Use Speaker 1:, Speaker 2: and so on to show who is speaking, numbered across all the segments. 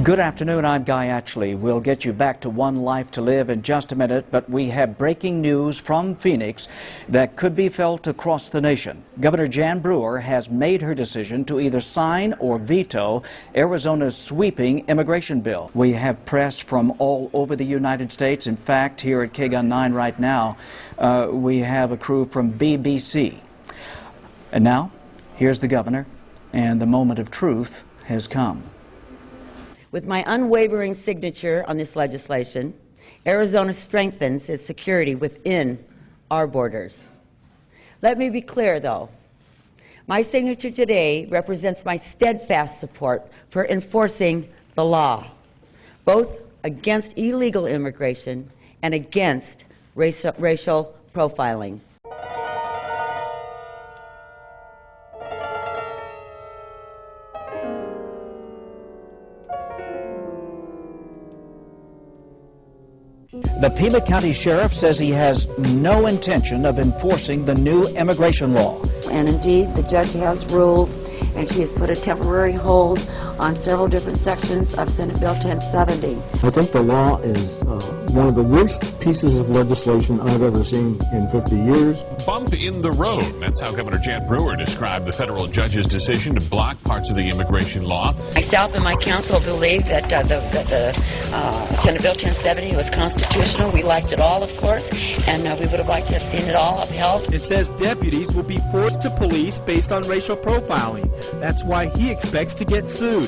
Speaker 1: Good afternoon, I'm Guy Atchley. We'll get you back to One Life to Live in just a minute, but we have breaking news from Phoenix that could be felt across the nation. Governor Jan Brewer has made her decision to either sign or veto Arizona's sweeping immigration bill. We have press from all over the United States. In fact, here at KGUN 9 right now, we have a crew from BBC. And now, here's the governor, and the moment of truth has come.
Speaker 2: With my unwavering signature on this legislation, Arizona strengthens its security within our borders. Let me be clear, though. My signature today represents my steadfast support for enforcing the law, both against illegal immigration and against racial profiling.
Speaker 1: The Pima County Sheriff says he has no intention of enforcing the new immigration law.
Speaker 3: And indeed, the judge has ruled, and she has put a temporary hold on several different sections of Senate Bill 1070.
Speaker 4: I think the law is one of the worst pieces of legislation I've ever seen in 50 years.
Speaker 5: Bump in the road. That's how Governor Jan Brewer described the federal judge's decision to block parts of the immigration law.
Speaker 2: Myself and my counsel believe that the Senate Bill 1070 was constitutional. We liked it all, of course, and we would have liked to have seen it all upheld.
Speaker 6: It says deputies will be forced to police based on racial profiling. That's why he expects to get sued.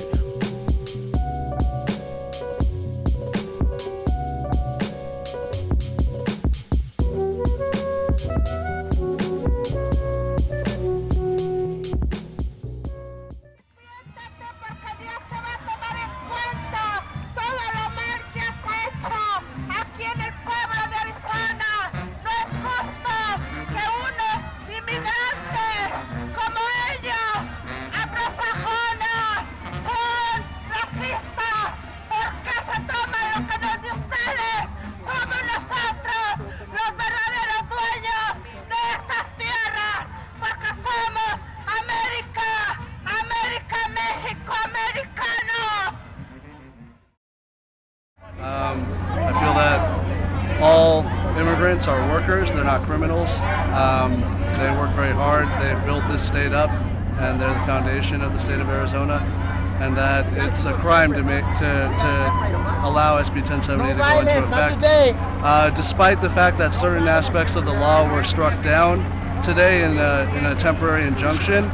Speaker 7: I feel that all immigrants are workers, they're not criminals. They work very hard, they've built this state up, and they're the foundation of the state of Arizona, and that it's a crime to allow S.B.1070 to go into effect. Despite the fact that certain aspects of the law were struck down today in a temporary injunction,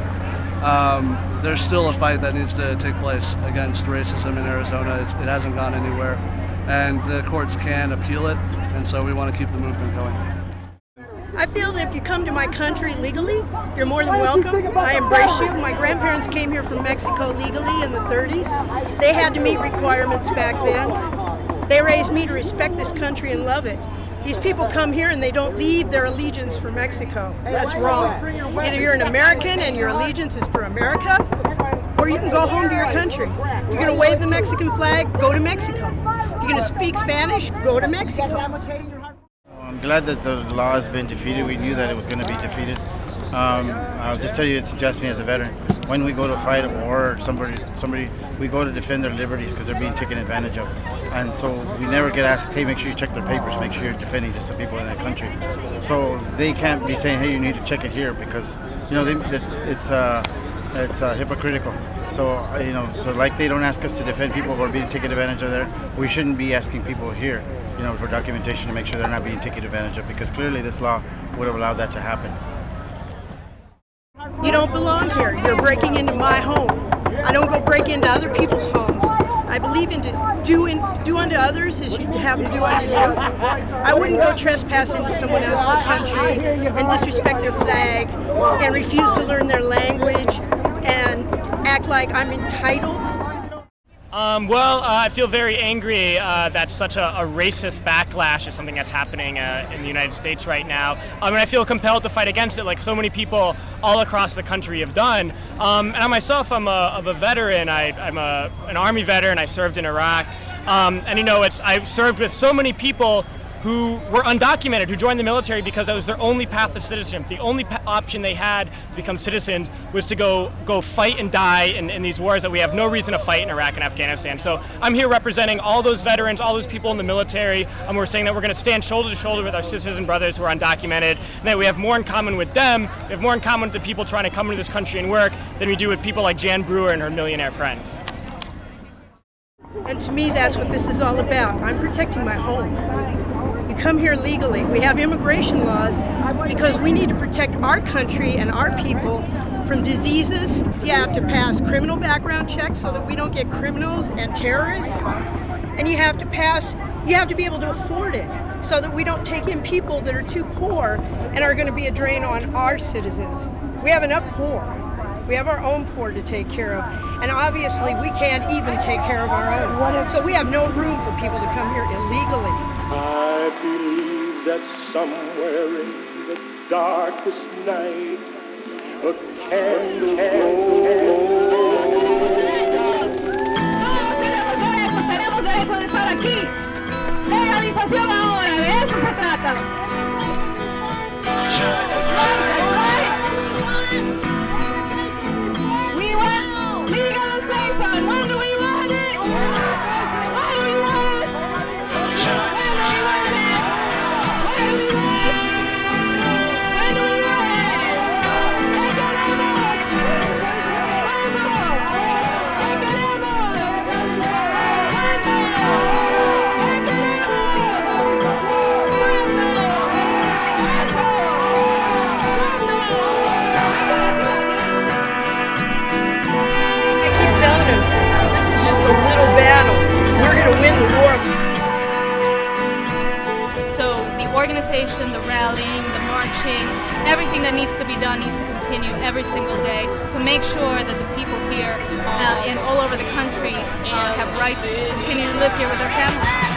Speaker 7: there's still a fight that needs to take place against racism in Arizona. It hasn't gone anywhere, and the courts can appeal it, and so we want to keep the movement going.
Speaker 8: I feel that if you come to my country legally, you're more than welcome. I embrace you. My grandparents came here from Mexico legally in the 30s. They had to meet requirements back then. They raised me to respect this country and love it. These people come here and they don't leave their allegiance for Mexico. That's wrong. Either you're an American and your allegiance is for America, or you can go home to your country. If you're going to wave the Mexican flag, go to Mexico. If you're going to speak Spanish, go to Mexico.
Speaker 9: I'm glad that the law has been defeated. We knew that it was going to be defeated. I'll just tell you, it suggests me as a veteran. When we go to fight a war, somebody, we go to defend their liberties because they're being taken advantage of. And so we never get asked, hey, make sure you check their papers, make sure you're defending just the people in that country. So they can't be saying, hey, you need to check it here because, you know, it's hypocritical. So, so like they don't ask us to defend people who are being taken advantage of there, we shouldn't be asking people here, for documentation to make sure they're not being taken advantage of, because clearly this law would have allowed that to happen.
Speaker 8: You don't belong here. You're breaking into my home. I don't go break into other people's homes. I believe in do unto others as you have them do unto you. I wouldn't go trespass into someone else's country and disrespect their flag and refuse to learn their language and act like I'm entitled.
Speaker 10: I feel very angry that such a racist backlash is something that's happening in the United States right now. I feel compelled to fight against it like so many people all across the country have done. And I myself, I'm a veteran. I'm an Army veteran. I served in Iraq. I've served with so many people who were undocumented, who joined the military because that was their only path to citizenship. The only option they had to become citizens was to go fight and die in these wars that we have no reason to fight in Iraq and Afghanistan. So I'm here representing all those veterans, all those people in the military, and we're saying that we're going to stand shoulder to shoulder with our sisters and brothers who are undocumented, and that we have more in common with them, we have more in common with the people trying to come into this country and work than we do with people like Jan Brewer and her millionaire friends.
Speaker 8: And to me, that's what this is all about. I'm protecting my home. You come here legally. We have immigration laws because we need to protect our country and our people from diseases. You have to pass criminal background checks so that we don't get criminals and terrorists. And you have to be able to afford it so that we don't take in people that are too poor and are going to be a drain on our citizens. We have enough poor. We have our own poor to take care of. And obviously we can't even take care of our own. So we have no room for people to come here illegally.
Speaker 11: I believe that somewhere in the darkest night, a candle
Speaker 12: Tenemos derecho de estar aquí. Legalización ahora, de eso se trata. We want legalization. When do we want it? What do we want? When do we want it? What do we want? When do we want it? ¿Qué queremos? ¿Cuándo? ¿Qué queremos? ¿Cuándo? ¿Qué queremos?
Speaker 8: I keep telling him, this is just a little battle. We're going to win the war.
Speaker 13: So the organization, the rallying, the marching, everything that needs to be done needs to continue every single day to make sure that the people here and all over the country have rights to continue to live here with their families.